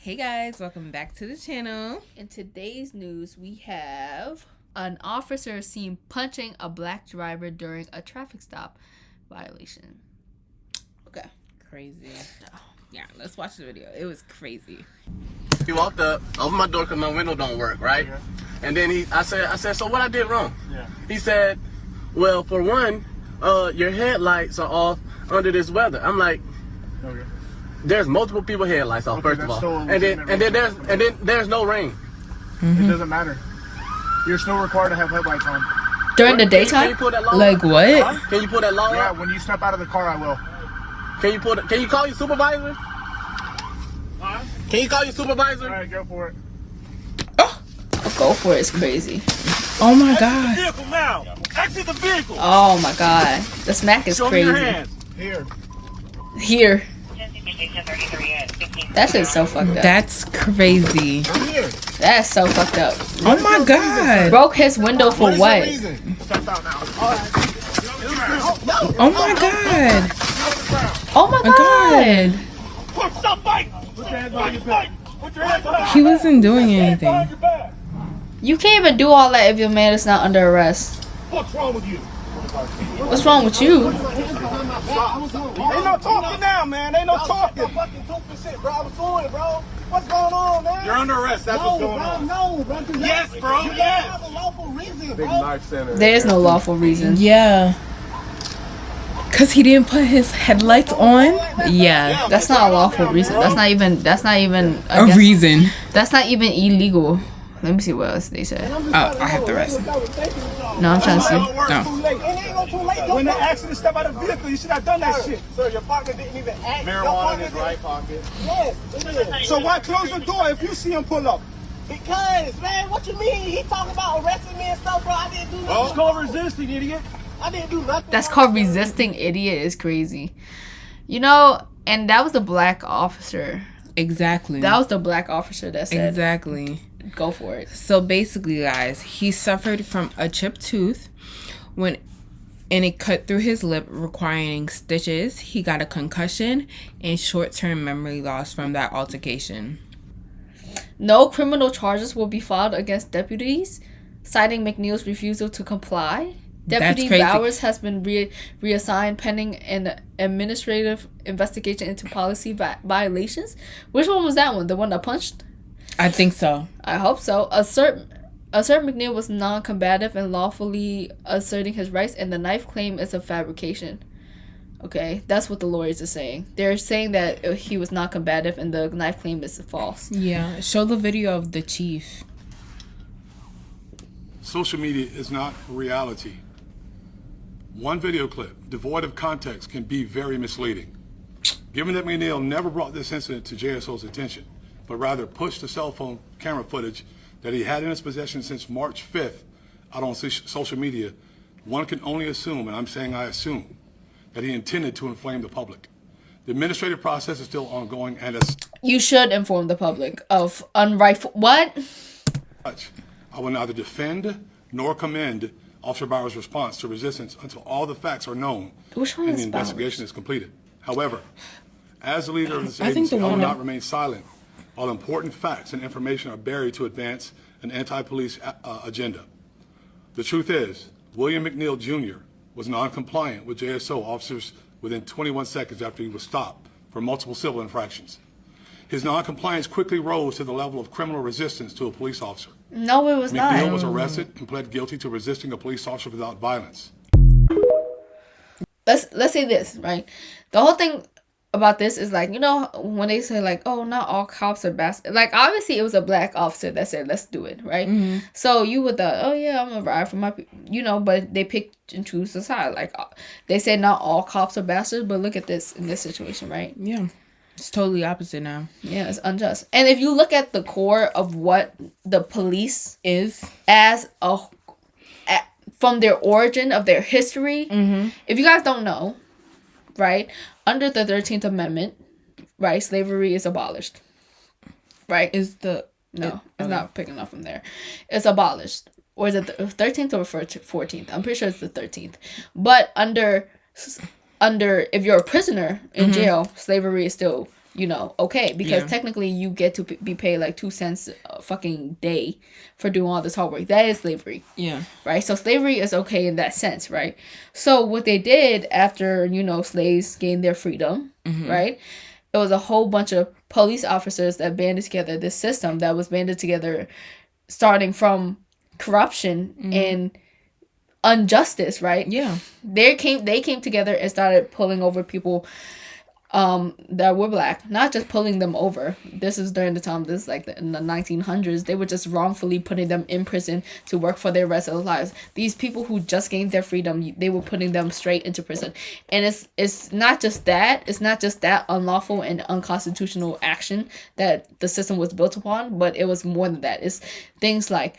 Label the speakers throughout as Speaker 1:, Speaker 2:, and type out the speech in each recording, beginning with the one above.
Speaker 1: Hey guys, welcome back to the channel.
Speaker 2: In today's news, we have an officer seen punching a black driver during a traffic stop violation. Okay.
Speaker 1: Crazy. Yeah, let's watch the video. It was crazy.
Speaker 3: He walked up, opened my door because my window don't work, right? Okay. And then I said, so what I did wrong? Yeah. He said, well, for one, your headlights are off under this weather. I'm like, okay. There's multiple people headlights off, first of all. And then there's no rain.
Speaker 4: Mm-hmm. It doesn't matter. You're still required to have headlights on.
Speaker 2: During the daytime?
Speaker 3: Can you pull that law
Speaker 1: like
Speaker 3: up?
Speaker 1: what?
Speaker 3: Huh? Can you pull that law
Speaker 4: Yeah,
Speaker 3: up?
Speaker 4: when you step out of the car, I will.
Speaker 3: Can you call your supervisor? Huh? Can you call your supervisor?
Speaker 4: All right, go for it.
Speaker 2: Oh, go for it. It's crazy.
Speaker 1: Oh my god.
Speaker 5: Exit the vehicle now. Exit the vehicle.
Speaker 2: Oh my god. The smack is
Speaker 5: Show
Speaker 2: crazy.
Speaker 5: me your hands.
Speaker 2: Here. That shit's so fucked up.
Speaker 1: That's crazy.
Speaker 2: That's so fucked up.
Speaker 1: Oh my god.
Speaker 2: Broke his window for what?
Speaker 1: Oh my god.
Speaker 2: Oh my god.
Speaker 5: Stop fighting. Put your hands behind.
Speaker 1: He wasn't doing anything.
Speaker 2: You can't even do all that if your man is not under arrest.
Speaker 5: What's wrong with you?
Speaker 2: What's wrong with you?
Speaker 5: Ain't no talking now, man. Ain't no talking. Shit, bro. I was doing it, bro. What's going on, man? You're under arrest. That's what's going on. No, bro. Yes, bro. Yes. Have a lawful reason, bro.
Speaker 2: There is no lawful reason.
Speaker 1: Yeah. Cause he didn't put his headlights on? Yeah.
Speaker 2: That's not a lawful reason. That's not even
Speaker 1: A reason.
Speaker 2: That's not even illegal. Let me see what else they said.
Speaker 1: Oh, I have the rest.
Speaker 2: No, I'm trying to see.
Speaker 1: No.
Speaker 5: When they asked you to step out of the vehicle, you should have done that shit.
Speaker 3: Sir, your partner didn't even ask.
Speaker 5: Marijuana in his right pocket. Yes. So why close the door if you see him pull up?
Speaker 3: Because, man, what you mean? He talking about arresting me and stuff, bro. I didn't do nothing.
Speaker 5: It's called resisting, idiot.
Speaker 3: I didn't do nothing.
Speaker 2: That's called resisting idiot. Is crazy. You know, and that was the black officer.
Speaker 1: Exactly.
Speaker 2: That was the black officer that said.
Speaker 1: Exactly.
Speaker 2: Go for it.
Speaker 1: So basically, guys, he suffered from a chipped tooth and it cut through his lip, requiring stitches. He got a concussion and short-term memory loss from that altercation.
Speaker 2: No criminal charges will be filed against deputies, citing McNeil's refusal to comply. Deputy Bowers has been reassigned pending an administrative investigation into policy violations. Which one was that one? The one that punched?
Speaker 1: I think so.
Speaker 2: I hope so. Assert McNeil was non-combative and lawfully asserting his rights, and the knife claim is a fabrication. Okay, that's what the lawyers are saying. They're saying that he was not combative and the knife claim is false.
Speaker 1: Yeah, show the video of the chief.
Speaker 6: Social media is not reality. One video clip, devoid of context, can be very misleading. Given that McNeil never brought this incident to JSO's attention, but rather pushed the cell phone camera footage that he had in his possession since March 5th out on social media, one can only assume, and I'm saying I assume, that he intended to inflame the public. The administrative process is still ongoing, and as
Speaker 2: you should inform the public of unrightful what?
Speaker 6: I will neither defend nor commend Officer Bauer's response to resistance until all the facts are known and the investigation is completed. However, as the leader of this agency, I will not remain silent while important facts and information are buried to advance an anti-police agenda. The truth is, William McNeil Jr. was non-compliant with JSO officers within 21 seconds after he was stopped for multiple civil infractions. His non-compliance quickly rose to the level of criminal resistance to a police officer.
Speaker 2: No, it was not.
Speaker 6: McNeil was arrested and pled guilty to resisting a police officer without violence.
Speaker 2: Let's say this, right? The whole thing about this is like, you know, when they say like, oh, not all cops are bastards. Like, obviously it was a black officer that said, let's do it, right? Mm-hmm. So you would thought, oh yeah, I'm gonna ride for my, you know, but they picked and choose the side. Like, they said not all cops are bastards, but look at this in this situation, right?
Speaker 1: Yeah. It's totally opposite now.
Speaker 2: Yeah, it's unjust. And if you look at the core of what the police
Speaker 1: is
Speaker 2: as from their origin of their history, mm-hmm. If you guys don't know, right, under the 13th Amendment, right, slavery is abolished, right?
Speaker 1: It's
Speaker 2: not picking up from there. It's abolished. Or is it the 13th or 14th? I'm pretty sure it's the 13th. But under if you're a prisoner in jail, slavery is still okay, because technically you get to be paid like 2 cents a fucking day for doing all this hard work. That is slavery.
Speaker 1: Yeah.
Speaker 2: Right? So slavery is okay in that sense, right? So what they did after, slaves gained their freedom, right? It was a whole bunch of police officers that banded together this system that was banded together starting from corruption and injustice, right?
Speaker 1: Yeah.
Speaker 2: They came together and started pulling over people that were black, not just pulling them over. This is during the time, in the 1900s, they were just wrongfully putting them in prison to work for their rest of their lives. These people who just gained their freedom, they were putting them straight into prison. And it's not just that unlawful and unconstitutional action that the system was built upon, but it was more than that. It's things like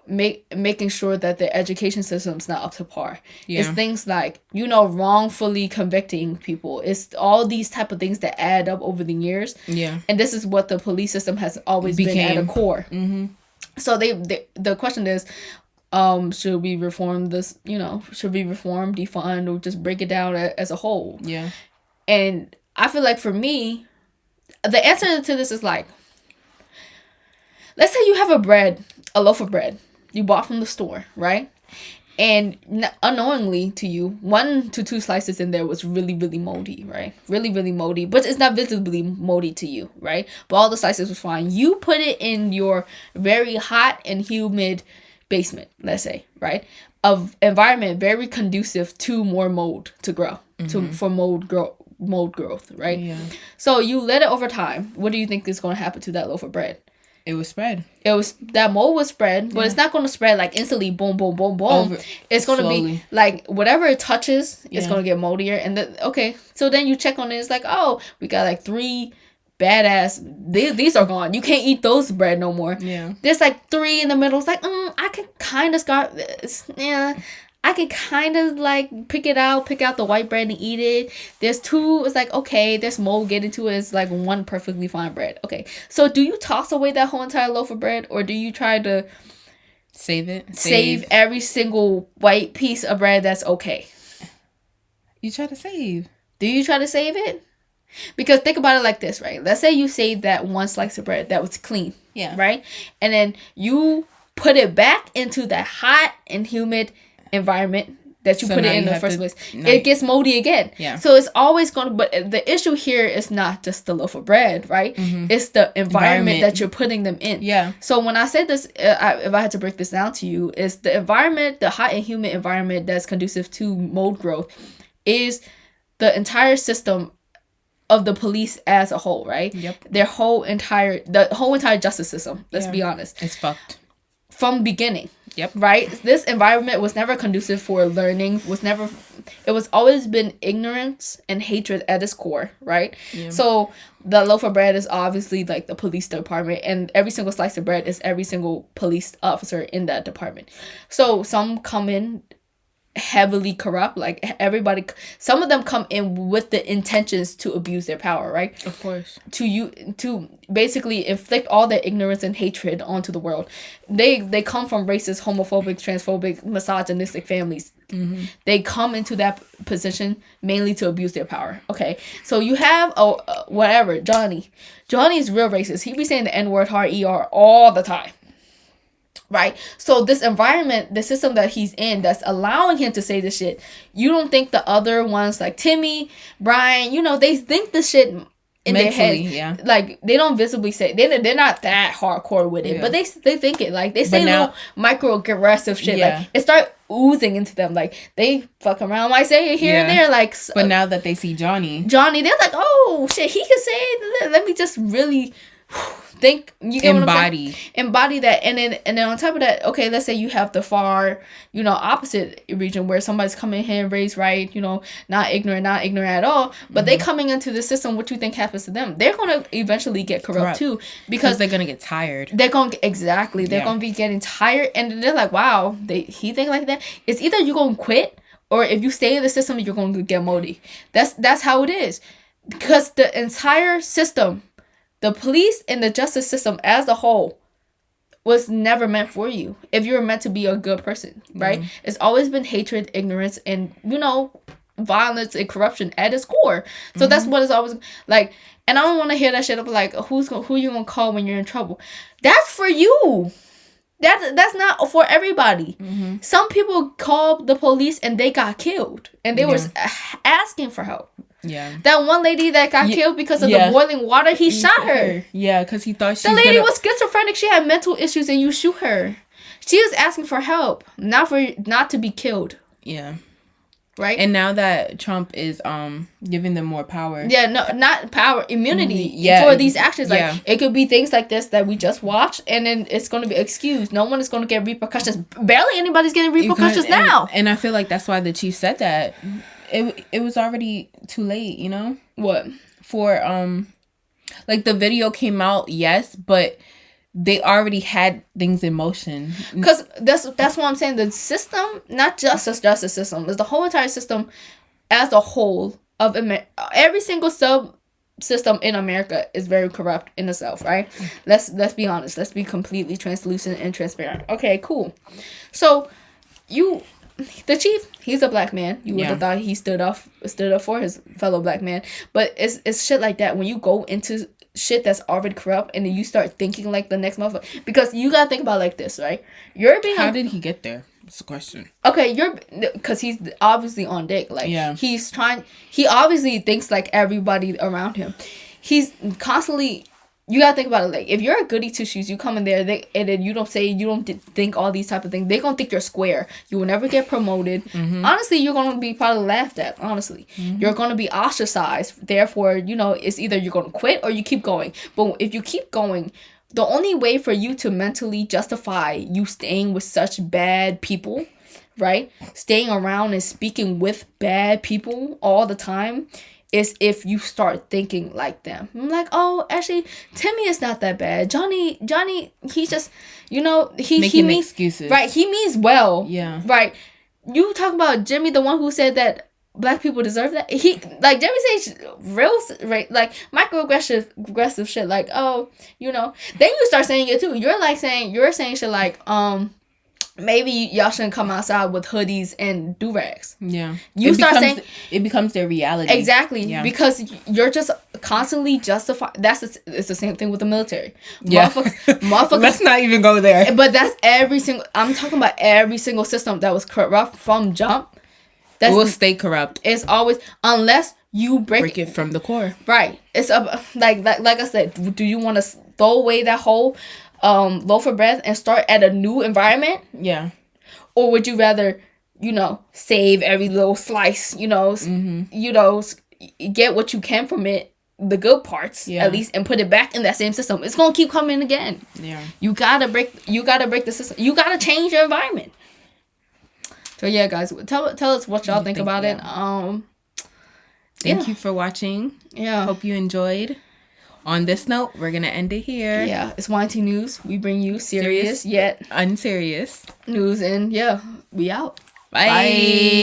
Speaker 2: making sure that the education system's not up to par. Yeah. It's things like, wrongfully convicting people. It's all these type of things that add up over the years. Yeah. And this is what the police system has always been at a core. Mm-hmm. So the question is, should we reform this, should we reform, defund, or just break it down as a whole? Yeah. And I feel like for me, the answer to this is like, let's say you have a loaf of bread you bought from the store, right? And unknowingly to you, 1 to 2 slices in there was really, really moldy, right? Really, really moldy, but it's not visibly moldy to you, right? But all the slices was fine. You put it in your very hot and humid basement, let's say, right? Of environment very conducive to more mold to grow, for mold growth, right? Yeah. So you let it over time. What do you think is going to happen to that loaf of bread?
Speaker 1: It was spread.
Speaker 2: That mold was spread, but it's not going to spread like instantly, boom, boom, boom, boom. It's going to be like whatever it touches, it's going to get moldier. And so then you check on it. It's like, oh, we got like 3 badass. These are gone. You can't eat those bread no more. Yeah. There's like 3 in the middle. It's like, I can kind of start this. Yeah. I can kind of like pick out the white bread and eat it. There's 2, it's like, okay, there's mold getting to it. It's like 1 perfectly fine bread. Okay, so do you toss away that whole entire loaf of bread, or do you try to save every single white piece of bread that's okay?
Speaker 1: You try to save.
Speaker 2: Do you try to save it? Because think about it like this, right? Let's say you saved that 1 slice of bread that was clean. Yeah. Right? And then you put it back into that hot and humid environment that you put it in the first place. It gets moldy again. Yeah. So it's always going to, but the issue here is not just the loaf of bread, right? Mm-hmm. It's the environment that you're putting them in. Yeah. So when I say this, if I had to break this down to you, is the environment, the hot and humid environment that's conducive to mold growth is the entire system of the police as a whole, right? Yep. The whole entire justice system, let's be honest.
Speaker 1: It's fucked.
Speaker 2: From beginning. Yep. Right? This environment was never conducive for learning, it was always been ignorance and hatred at its core, right? Yeah. So the loaf of bread is obviously like the police department, and every single slice of bread is every single police officer in that department. So some come in heavily corrupt, like everybody, some of them come in with the intentions to abuse their power, right?
Speaker 1: Of course.
Speaker 2: To basically inflict all their ignorance and hatred onto the world. They come from racist, homophobic, transphobic, misogynistic families. Mm-hmm. They come into that position mainly to abuse their power. Okay, so you have whatever, Johnny. Johnny's real racist. He be saying the N-word, hard ER all the time. Right? So this environment, the system that he's in, that's allowing him to say this shit, you don't think the other ones like Timmy, Brian, they think this shit in mentally, their head. Yeah. Like, they don't visibly say, they're not that hardcore with it, but they think it. Like, they say little microaggressive shit. Yeah. Like, it start oozing into them. Like, they fuck around, might say it here and there. Like,
Speaker 1: but now that they see Johnny,
Speaker 2: they're like, oh shit, he can say it. Let me just really think, you get embody that. And then on top of that, okay, let's say you have the far opposite region where somebody's coming here and raised right, not ignorant at all, but they coming into the system. What you think happens to them? They're gonna eventually get corrupt too, because
Speaker 1: they're gonna get tired.
Speaker 2: They're gonna be getting tired, and they're like, wow, he think like that. It's either you're gonna quit, or if you stay in the system, you're gonna get moldy. That's how it is, because the entire system, the police and the justice system as a whole, was never meant for you if you were meant to be a good person, right? It's always been hatred, ignorance, and, violence and corruption at its core. So that's what it's always like. And I don't want to hear that shit of like, who you gonna call when you're in trouble? That's for you. That's not for everybody. Some people called the police and they got killed, and they were asking for help.
Speaker 1: Yeah.
Speaker 2: That one lady that got killed because of the boiling water, he shot her.
Speaker 1: Yeah, because he thought
Speaker 2: the lady was schizophrenic. She had mental issues, and you shoot her. She was asking for help, not to be killed.
Speaker 1: Yeah.
Speaker 2: Right.
Speaker 1: And now that Trump is giving them more power.
Speaker 2: Yeah, no, not power, immunity for these actions. Like it could be things like this that we just watched, and then it's going to be excused. No one is going to get repercussions. Barely anybody's getting repercussions now.
Speaker 1: And I feel like that's why the chief said that. It was already too late, you know?
Speaker 2: What?
Speaker 1: For like the video came out, yes, but they already had things in motion.
Speaker 2: Because that's what I'm saying. The system, not just the justice system, is the whole entire system as a whole of every single system in America is very corrupt in itself, right? Let's be honest. Let's be completely translucent and transparent. Okay, cool. So the chief, he's a black man. You would have thought he stood up for his fellow black man. But it's shit like that when you go into shit that's already corrupt and then you start thinking like the next motherfucker. Because you gotta think about it like this, right?
Speaker 1: How did he get there? That's the question.
Speaker 2: Okay, because he's obviously on dick. Like he obviously thinks like everybody around him. He's constantly. You gotta think about it. Like if you're a goody two shoes, you come in there and then you don't think all these type of things. They gonna think you're square. You will never get promoted. Honestly, you're gonna be probably laughed at. Honestly, you're gonna be ostracized. Therefore, it's either you're gonna quit or you keep going. But if you keep going, the only way for you to mentally justify you staying with such bad people, right? Staying around and speaking with bad people all the time. Is if you start thinking like them. I'm like, oh, actually, Timmy is not that bad. Johnny, he's just, he means excuses. Right, he means well. Yeah. Right. You talk about Jimmy, the one who said that black people deserve that. Jimmy says real, right, like microaggressive shit. Like, oh, then you start saying it too. You're saying shit like, maybe y'all shouldn't come outside with hoodies and do-rags. Yeah. It becomes their reality. Exactly. Yeah. Because you're just constantly justifying. It's the same thing with the military. Yeah. Motherfuckers. Let's not even go there. But that's I'm talking about every single system that was corrupt from jump.
Speaker 1: It will stay corrupt.
Speaker 2: It's always, unless you break
Speaker 1: it from the core.
Speaker 2: Right. It's like I said, do you want to throw away that whole loaf of bread and start at a new environment? Yeah. Or would you rather, save every little slice, get what you can from it, the good parts at least, and put it back in that same system? It's gonna keep coming again. Yeah. You gotta break the system. You gotta change your environment. So yeah, guys, tell us what y'all think about it.
Speaker 1: Thank you for watching. Yeah. Hope you enjoyed. On this note, we're going to end it here.
Speaker 2: Yeah, it's YandTnews. We bring you serious yet
Speaker 1: unserious
Speaker 2: news, and we out.
Speaker 1: Bye. Bye.